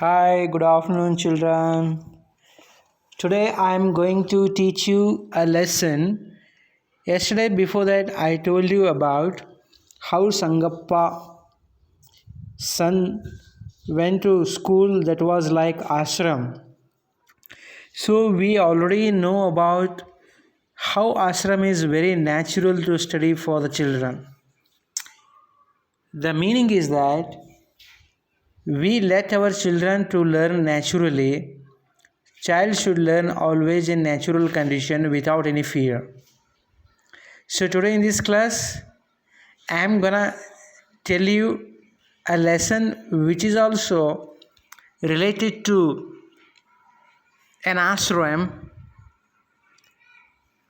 Hi, good afternoon, children. Today I am going to teach you a lesson. Yesterday, before that, I told you about how Sangappa son went to school that was like ashram. So, we already know about how ashram is very natural to study for the children. The meaning is that we let our children to learn naturally. Child should learn always in natural condition without any fear. So today in this class, I am gonna tell you a lesson which is also related to an ashram,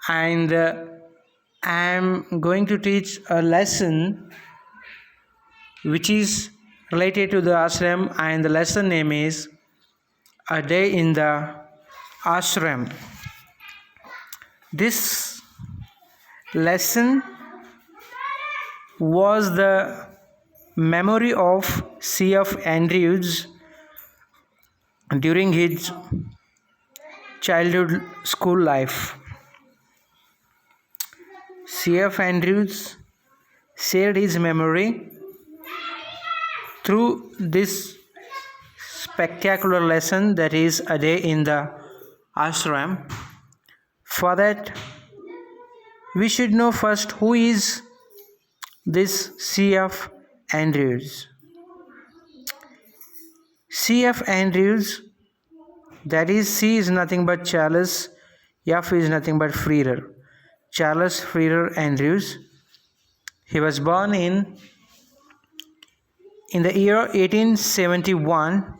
and I am going to teach a lesson which is related to the ashram, and the lesson name is A Day in the Ashram. This lesson was the memory of C.F. Andrews during his childhood school life. C.F. Andrews shared his memory through this spectacular lesson, that is A Day in the Ashram. For that, we should know first who is this C.F. Andrews. C.F. Andrews, that is, C is nothing but Charles, F is nothing but Freer. Charles Freer Andrews. He was born in the year 1871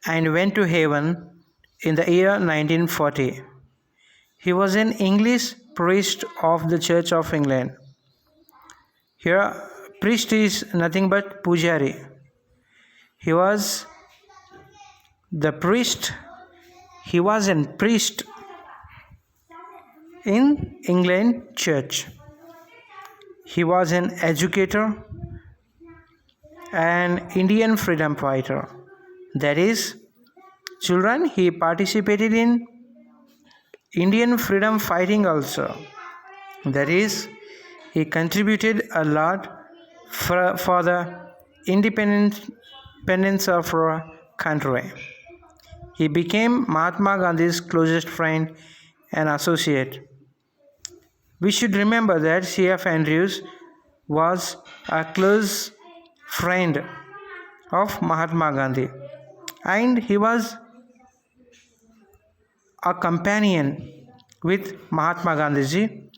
and went to heaven in the year 1940. He was an English priest of the Church of England. Here, priest is nothing but pujari. He was a priest in England Church. He was an educator and Indian freedom fighter. That is, children, he participated in Indian freedom fighting also. That is, he contributed a lot for the independence of our country. He became Mahatma Gandhi's closest friend and associate. We should remember that C.F. Andrews was a close friend of Mahatma Gandhi, and he was a companion with Mahatma Gandhiji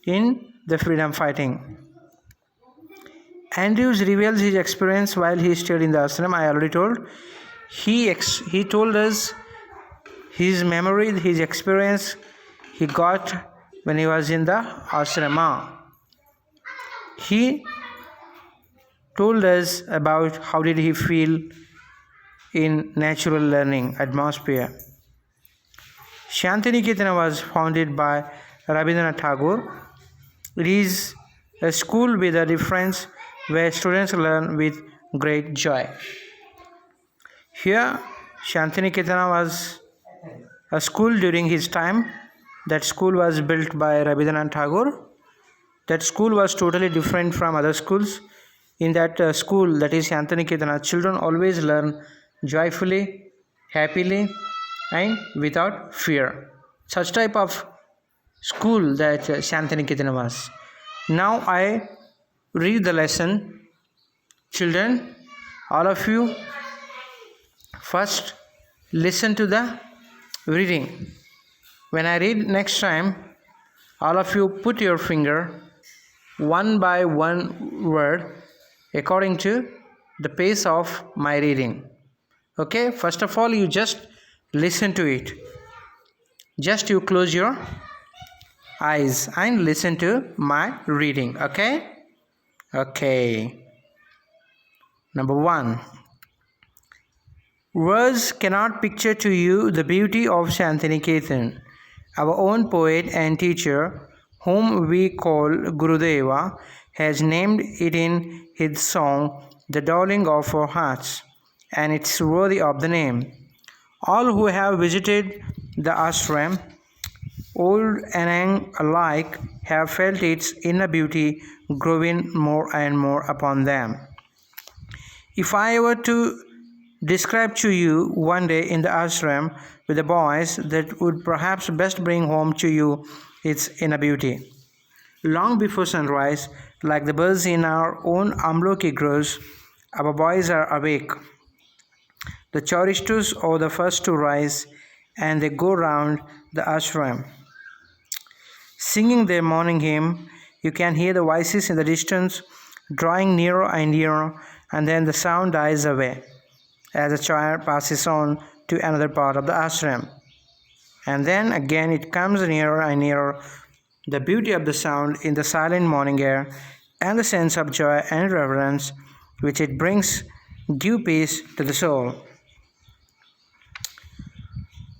in the freedom fighting. Andrews reveals his experience while he stayed in the ashram. I already told. He told us his memory, his experience he got when he was in the ashrama. He told us about how did he feel in natural learning atmosphere. Shantiniketan was founded by Rabindranath Tagore. It is a school with a difference where students learn with great joy. Here, Shantiniketan was a school during his time. That school was built by Rabindranath Tagore. That school was totally different from other schools. In that school, that is Shantiniketan, children always learn joyfully, happily, and without fear. Such type of school that Shantiniketan was. Now I read the lesson. Children, all of you, first listen to the reading. When I read next time, all of you put your finger one by one word according to the pace of my reading. Okay, first of all, you just listen to it. Just you close your eyes and listen to my reading. Okay. Number 1. Words cannot picture to you the beauty of Shantiniketan. Our own poet and teacher, whom we call Gurudeva, has named it in his song, The Darling of Our Hearts. and it's worthy of the name. All who have visited the ashram, old and young alike, have felt its inner beauty growing more and more upon them. If I were to describe to you one day in the ashram with the boys, that would perhaps best bring home to you its inner beauty. Long before sunrise, like the birds in our own amloki groves, our boys are awake. The choristers are the first to rise, and they go round the ashram, singing their morning hymn. You can hear the voices in the distance, drawing nearer and nearer, and then the sound dies away as the child passes on to another part of the ashram. And then again it comes nearer and nearer. The beauty of the sound in the silent morning air and the sense of joy and reverence which it brings give peace to the soul.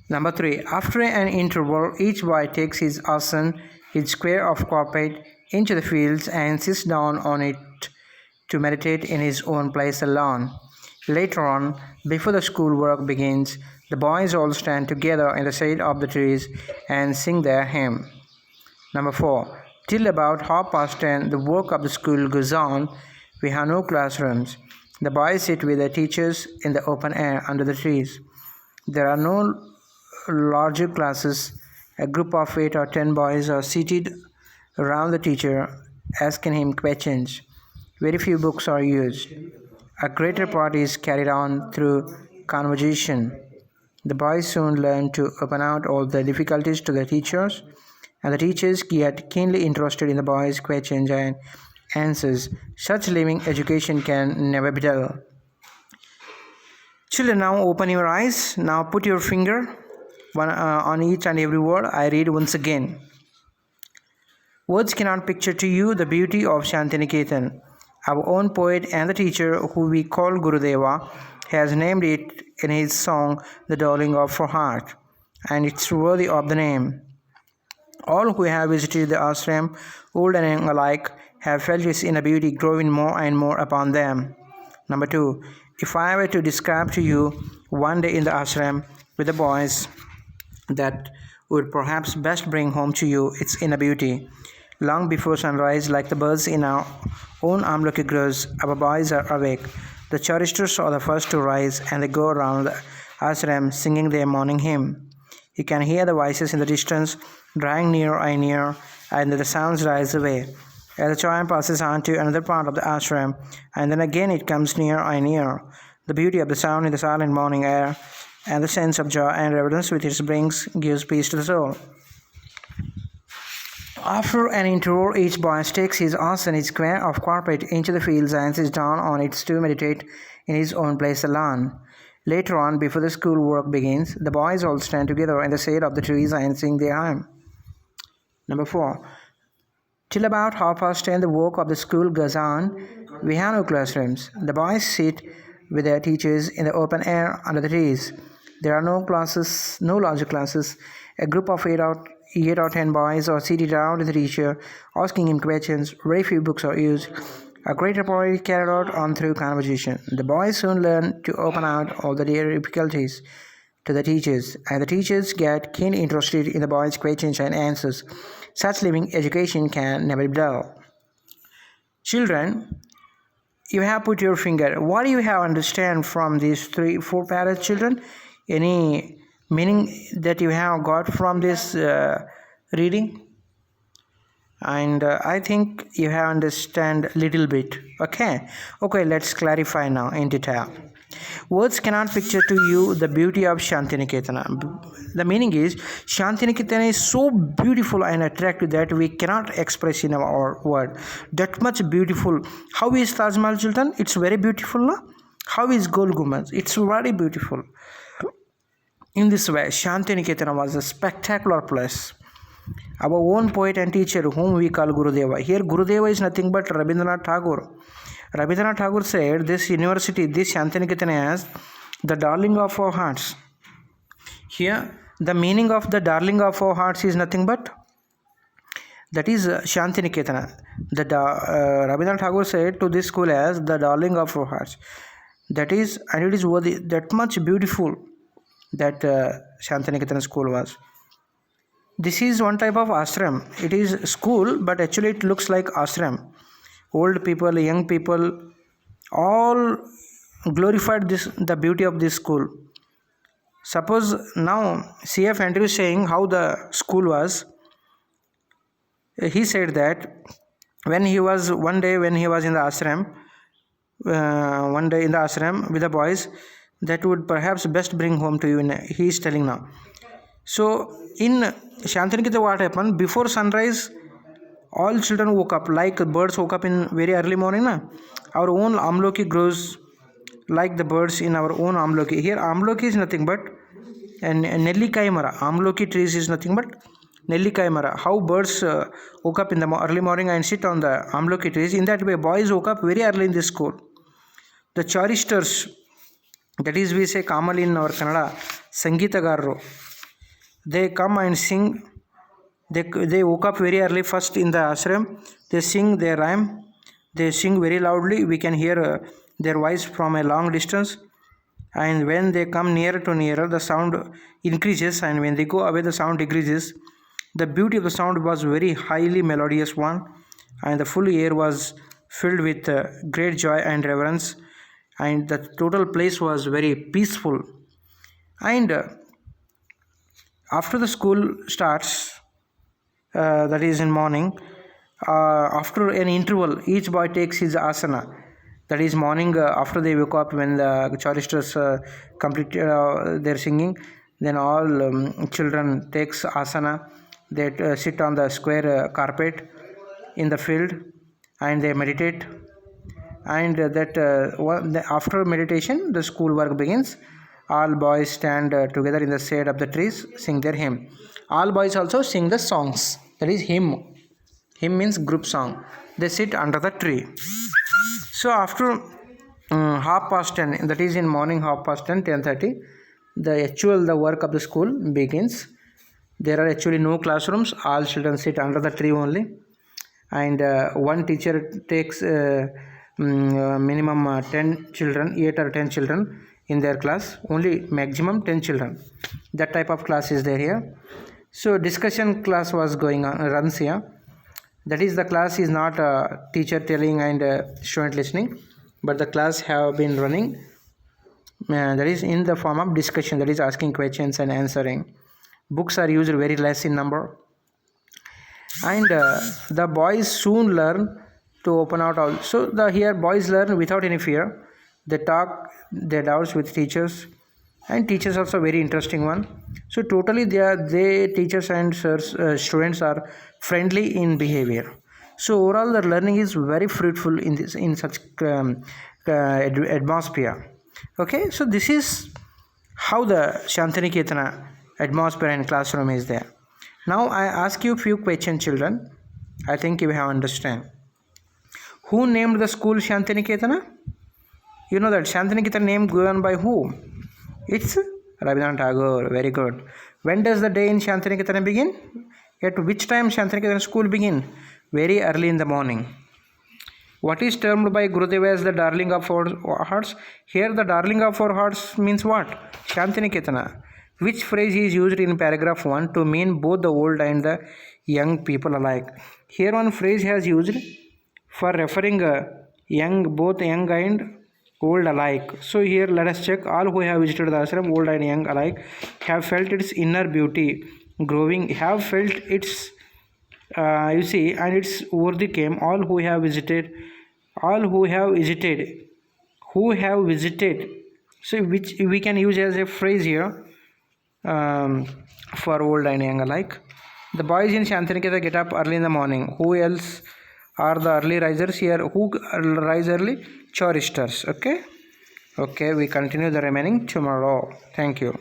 Number 3. After an interval, each boy takes his asan, his square of carpet, into the fields and sits down on it to meditate in his own place alone. Later on, before the school work begins, the boys all stand together in the shade of the trees and sing their hymn. Number 4. Till about 10:30, the work of the school goes on. We have no classrooms. The boys sit with their teachers in the open air under the trees. There are no larger classes. A group of 8 or 10 boys are seated around the teacher, asking him questions. Very few books are used. A greater part is carried on through conversation. The boys soon learn to open out all the difficulties to the teachers, and the teachers get keenly interested in the boys' questions and answers. Such living education can never be dull. Children, now open your eyes. Now put your finger on each and every word I read once again. Words cannot picture to you the beauty of Shantiniketan. Our own poet and the teacher, who we call Gurudeva, has named it in his song The Darling of Our Heart, and it's worthy of the name. All who have visited the ashram, old and young alike, have felt its inner beauty growing more and more upon them. Number 2. If I were to describe to you one day in the ashram with the boys, that would perhaps best bring home to you its inner beauty. Long before sunrise, like the birds in our own amloki groves, our boys are awake. The choristers are the first to rise, and they go around the ashram singing their morning hymn. You can hear the voices in the distance, drawing nearer and nearer, and the sounds rise away as the child passes on to another part of the ashram, and then again it comes nearer and nearer. The beauty of the sound in the silent morning air and the sense of joy and reverence which it brings gives peace to the soul. After an interval, each boy takes his asan, his square of carpet, into the fields and sits down on it to meditate in his own place alone. Later on, before the school work begins, the boys all stand together in the shade of the trees and sing their hymn. Number 4. Till about 10:30, the work of the school goes on. We have no classrooms. The boys sit with their teachers in the open air under the trees. There are no classes, no larger classes. A group of 8 or 10 boys are seated around the teacher, asking him questions. Very few books are used. A greater part is carried out on through conversation. The boys soon learn to open out all the difficulties to the teachers, and the teachers get keenly interested in the boys' questions and answers. Such living education can never be dull. Children, you have put your finger. What do you have understand from these 4 parrots, children? Any meaning that you have got from this reading? And I think you have understand little bit. Okay, let's clarify now in detail. Words cannot picture to you the beauty of Shantiniketana. The meaning is, Shantiniketana is so beautiful and attractive that we cannot express in our word. That much beautiful. How is Taj Mahal, children? It's very beautiful, no? How is Gol Gumbaz? It's very beautiful. In this way, Shantiniketana was a spectacular place. Our own poet and teacher, whom we call Gurudeva. Here, Gurudeva is nothing but Rabindranath Tagore. Rabindranath Tagore said, this university, this Shantiniketana, is the darling of our hearts. Here, the meaning of the darling of our hearts is nothing but, that is Shantiniketana. Rabindranath Tagore said to this school as the darling of our hearts. That is, and it is worthy, that much beautiful that Shantiniketan school was. This is one type of ashram. It is school, but actually it looks like ashram. Old people, young people, all glorified the beauty of this school. Suppose now CF Andrew is saying how the school was. He said that when he was in the ashram, one day in the ashram with the boys, that would perhaps best bring home to you. He is telling now. So in Shantiniketa, what happened? Before sunrise, all children woke up like birds woke up in very early morning. Our own amloki grows like the birds in our own amloki. Here amloki is nothing but nellikai mara. Amloki trees is nothing but nellikai mara. How birds woke up in the early morning and sit on the amloki trees. In that way, boys woke up very early in this school. The choristers, that is we say Kamal in our Kannada, Sangeetagaru, they come and sing. They woke up very early first in the ashram. They sing, they rhyme, they sing very loudly. We can hear their voice from a long distance. And when they come nearer, the sound increases, and when they go away, the sound decreases. The beauty of the sound was very highly melodious one, and the full air was filled with great joy and reverence, and the total place was very peaceful. And after the school starts, that is in morning, after an interval, each boy takes his asana. That is morning, after they wake up, when the choristers complete their singing, then all children takes asana. They sit on the square carpet in the field and they meditate. And after meditation, the school work begins. All boys stand together in the shade of the trees, sing their hymn. All boys also sing the songs. That is hymn. Hymn means group song. They sit under the tree. So after 10:30, that is in morning 10:30, 10:30, the work of the school begins. There are actually no classrooms. All children sit under the tree only. And one teacher takes minimum 10 children, 8 or 10 children in their class. Only maximum 10 children. That type of class is there here. So discussion class was going on, runs here. That is, the class is not teacher telling and student listening, but the class have been running. That is in the form of discussion. That is asking questions and answering. Books are used very less in number. And the boys soon learn to open out all. So here boys learn without any fear. They talk their doubts with teachers, and teachers also very interesting one. So totally they teachers and students are friendly in behavior. So overall the learning is very fruitful in such atmosphere. Okay, so this is how the Shantiniketana atmosphere and classroom is there. Now I ask you a few questions, children. I think you have understand. Who named the school Shantiniketana? You know that Shantiniketana name given by who? It's Rabindranath Tagore. Very good. When does the day in Shantiniketana begin? At which time Shantiniketana school begin? Very early in the morning. What is termed by Gurudeva as the darling of our hearts? Here the darling of our hearts means what? Shantiniketana. Which phrase is used in paragraph 1 to mean both the old and the young people alike? Here one phrase has used for referring both young and old alike. So here let us check. All who have visited the ashram, old and young alike, have felt its inner beauty growing, have felt its and its worthy came. All who have visited. So which we can use as a phrase here for old and young alike. The boys in Shantiniketa get up early in the morning. Who else are the early risers here? Who rise early? Choristers. Okay, we continue the remaining tomorrow. Thank you.